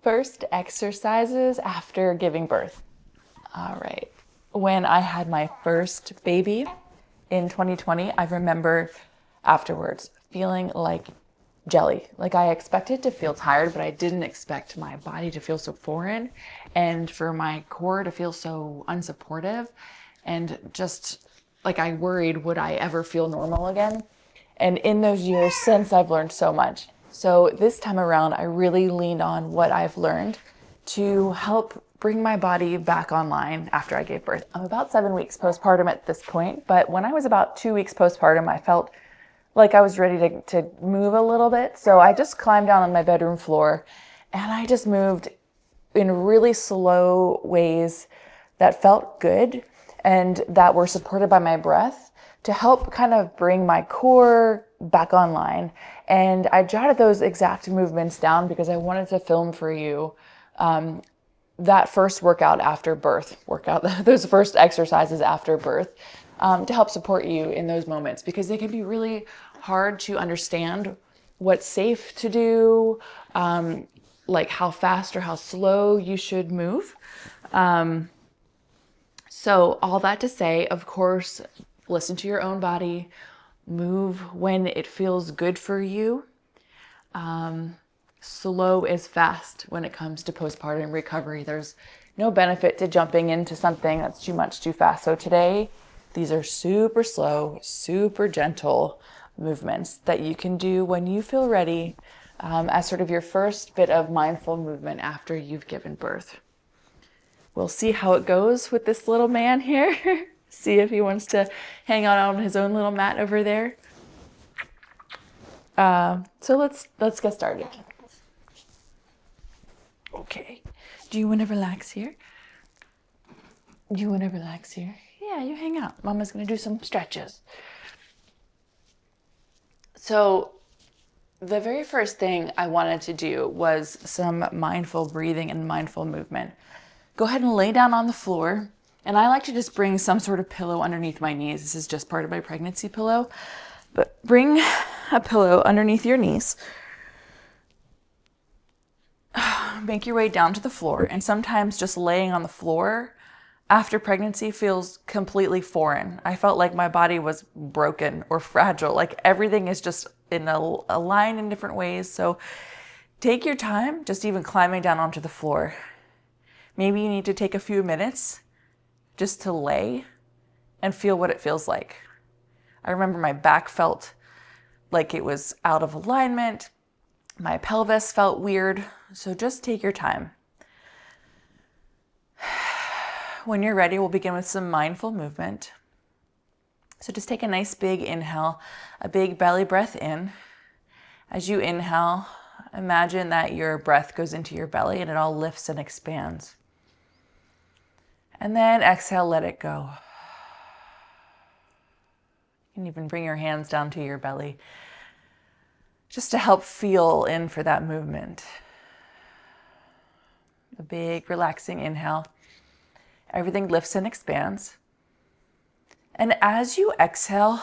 First exercises after giving birth. All right. When I had my first baby in 2020, I remember afterwards feeling like jelly. Like I expected to feel tired, but I didn't expect my body to feel so foreign and for my core to feel so unsupportive. And just like I worried, would I ever feel normal again? And in those years since, I've learned so much. So this time around, I really leaned on what I've learned to help bring my body back online after I gave birth. I'm about 7 weeks postpartum at this point, but when I was about 2 weeks postpartum, I felt like I was ready to move a little bit. So I just climbed down on my bedroom floor and I just moved in really slow ways that felt good and that were supported by my breath to help kind of bring my core back online. And I jotted those exact movements down because I wanted to film for you that first workout after birth, those first exercises after birth, to help support you in those moments, because they can be really hard to understand what's safe to do, like how fast or how slow you should move. So all that to say, of course, listen to your own body, move when it feels good for you. Slow is fast when it comes to postpartum recovery. There's no benefit to jumping into something that's too much too fast. So today, these are super slow, super gentle movements that you can do when you feel ready, as sort of your first bit of mindful movement after you've given birth. We'll see how it goes with this little man here. See if he wants to hang out on his own little mat over there. So let's get started. Okay. Do you want to relax here? Do you want to relax here? Yeah, you hang out. Mama's going to do some stretches. So the very first thing I wanted to do was some mindful breathing and mindful movement. Go ahead and lay down on the floor. And I like to just bring some sort of pillow underneath my knees. This is just part of my pregnancy pillow. But bring a pillow underneath your knees. Make your way down to the floor. And sometimes just laying on the floor after pregnancy feels completely foreign. I felt like my body was broken or fragile. Like everything is just in a line in different ways. So take your time, just even climbing down onto the floor. Maybe you need to take a few minutes just to lay and feel what it feels like. I remember my back felt like it was out of alignment. My pelvis felt weird. So just take your time. When you're ready, we'll begin with some mindful movement. So just take a nice big inhale, a big belly breath in. As you inhale, imagine that your breath goes into your belly and it all lifts and expands. And then exhale, let it go. You can even bring your hands down to your belly just to help feel in for that movement. A big relaxing inhale. Everything lifts and expands. And as you exhale,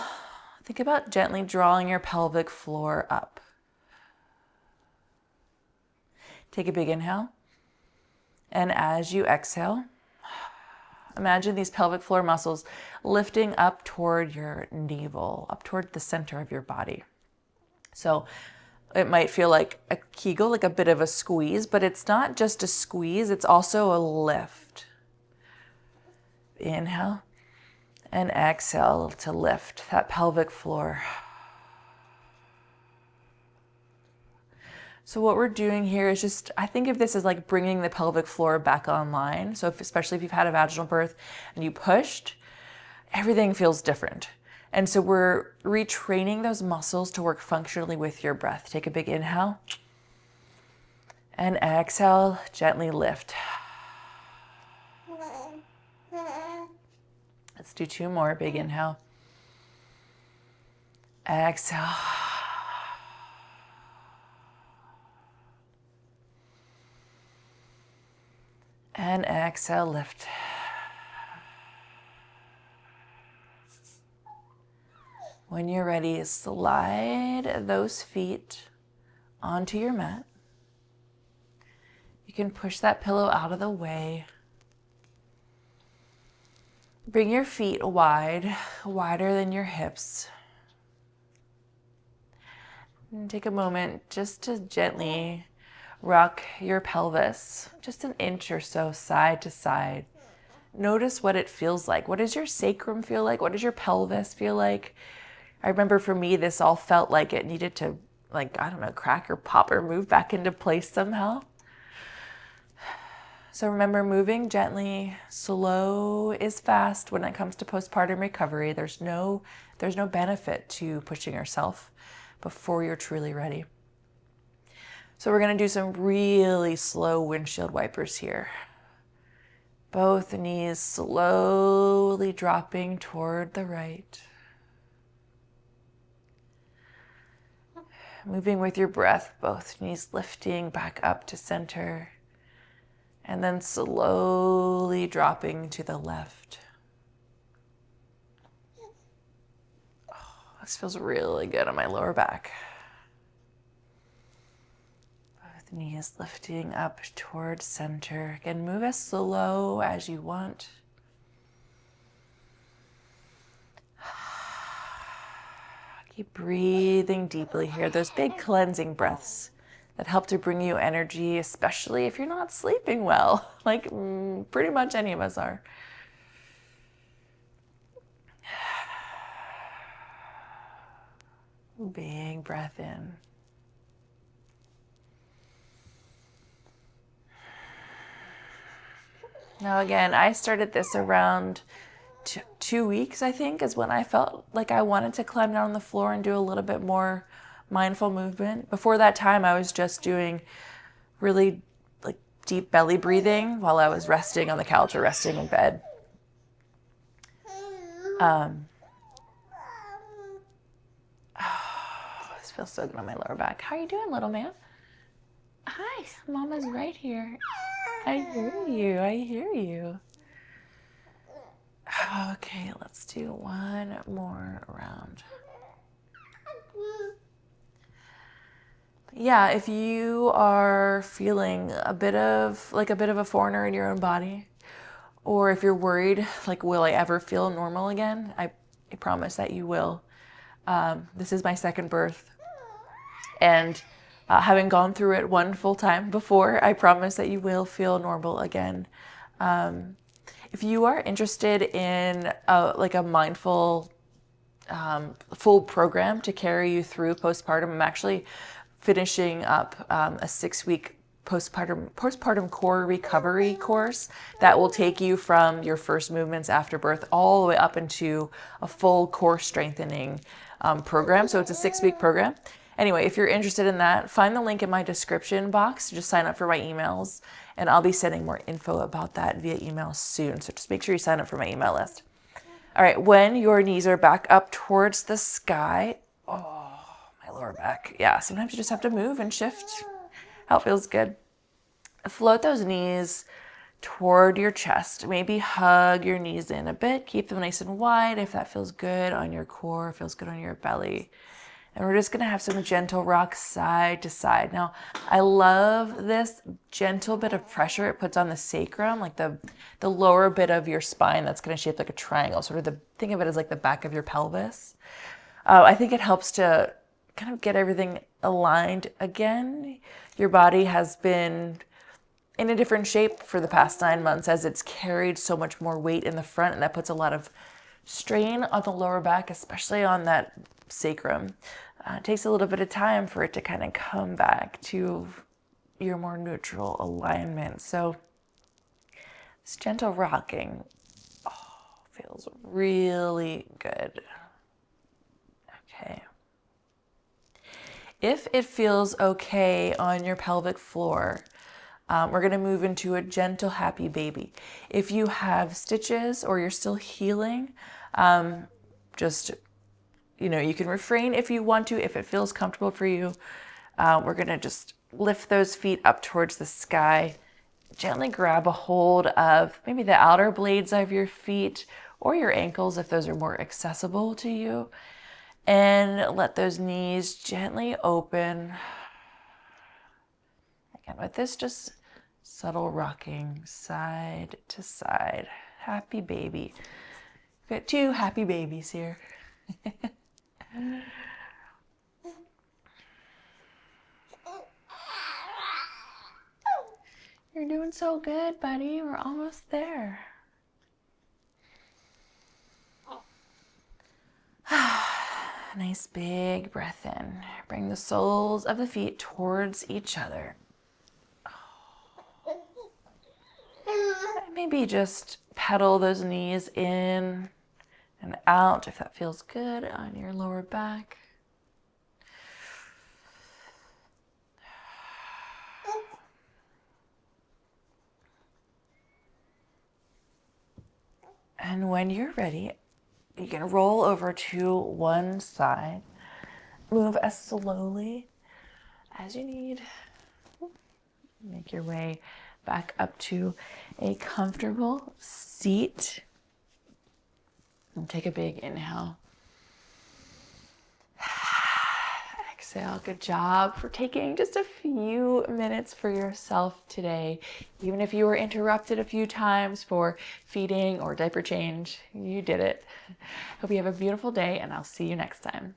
think about gently drawing your pelvic floor up. Take a big inhale. And as you exhale, imagine these pelvic floor muscles lifting up toward your navel, up toward the center of your body. So it might feel like a Kegel, like a bit of a squeeze, but it's not just a squeeze, it's also a lift. Inhale and exhale to lift that pelvic floor. So what we're doing here is just, I think of this as like bringing the pelvic floor back online. So especially if you've had a vaginal birth and you pushed, everything feels different. And so we're retraining those muscles to work functionally with your breath. Take a big inhale and exhale, gently lift. Let's do 2 more. Big inhale. Exhale. And exhale, lift. When you're ready, slide those feet onto your mat. You can push that pillow out of the way. Bring your feet wide, wider than your hips. And take a moment just to gently rock your pelvis, just an inch or so side to side. Notice what it feels like. What does your sacrum feel like? What does your pelvis feel like? I remember for me, this all felt like it needed to, like, I don't know, crack or pop or move back into place somehow. So remember, moving gently. Slow is fast when it comes to postpartum recovery. There's no benefit to pushing yourself before you're truly ready. So we're going to do some really slow windshield wipers here. Both knees slowly dropping toward the right. Moving with your breath, both knees lifting back up to center. And then slowly dropping to the left. Oh, this feels really good on my lower back. Both knees lifting up towards center. Again, move as slow as you want. Keep breathing deeply here. Those big cleansing breaths that help to bring you energy, especially if you're not sleeping well, like pretty much any of us are. Big breath in. Now again, I started this around 2 weeks, I think, is when I felt like I wanted to climb down on the floor and do a little bit more mindful movement. Before that time, I was just doing really like deep belly breathing while I was resting on the couch or resting in bed. This feels so good on my lower back. How are you doing, little man? Hi, Mama's right here. I hear you. I hear you. Okay, let's do one more round. Yeah, if you are feeling a bit of a foreigner in your own body, or if you're worried, like, will I ever feel normal again? I promise that you will. This is my second birth, and having gone through it one full time before, I promise that you will feel normal again. If you are interested in a mindful full program to carry you through postpartum, I'm actually finishing up a 6-week postpartum core recovery course that will take you from your first movements after birth all the way up into a full core strengthening program. So it's a 6-week program. Anyway, if you're interested in that, find the link in my description box. Just sign up for my emails, and I'll be sending more info about that via email soon. So just make sure you sign up for my email list. All right, when your knees are back up towards the sky, oh, my lower back. Yeah, sometimes you just have to move and shift how it feels good. Float those knees toward your chest. Maybe hug your knees in a bit. Keep them nice and wide if that feels good on your core, feels good on your belly. And we're just gonna have some gentle rocks side to side. Now, I love this gentle bit of pressure it puts on the sacrum, like the lower bit of your spine that's gonna shape like a triangle. Sort of think of it as like the back of your pelvis. I think it helps to kind of get everything aligned again. Your body has been in a different shape for the past 9 months as it's carried so much more weight in the front, and that puts a lot of strain on the lower back, especially on that sacrum. It takes a little bit of time for it to kind of come back to your more neutral alignment. So this gentle rocking feels really good. Okay. If it feels okay on your pelvic floor, we're going to move into a gentle, happy baby. If you have stitches or you're still healing, you can refrain if you want to, if it feels comfortable for you. We're going to just lift those feet up towards the sky. Gently grab a hold of maybe the outer blades of your feet or your ankles if those are more accessible to you. And let those knees gently open. Again, with this, just Subtle rocking side to side. Happy baby. We've got two happy babies here. You're doing so good, buddy. We're almost there. Nice big breath in. Bring the soles of the feet towards each other. Maybe just pedal those knees in and out if that feels good on your lower back. And when you're ready, you can roll over to one side. Move as slowly as you need. Make your way back up to a comfortable seat. And take a big inhale. Exhale. Good job for taking just a few minutes for yourself today. Even if you were interrupted a few times for feeding or diaper change, you did it. Hope you have a beautiful day, and I'll see you next time.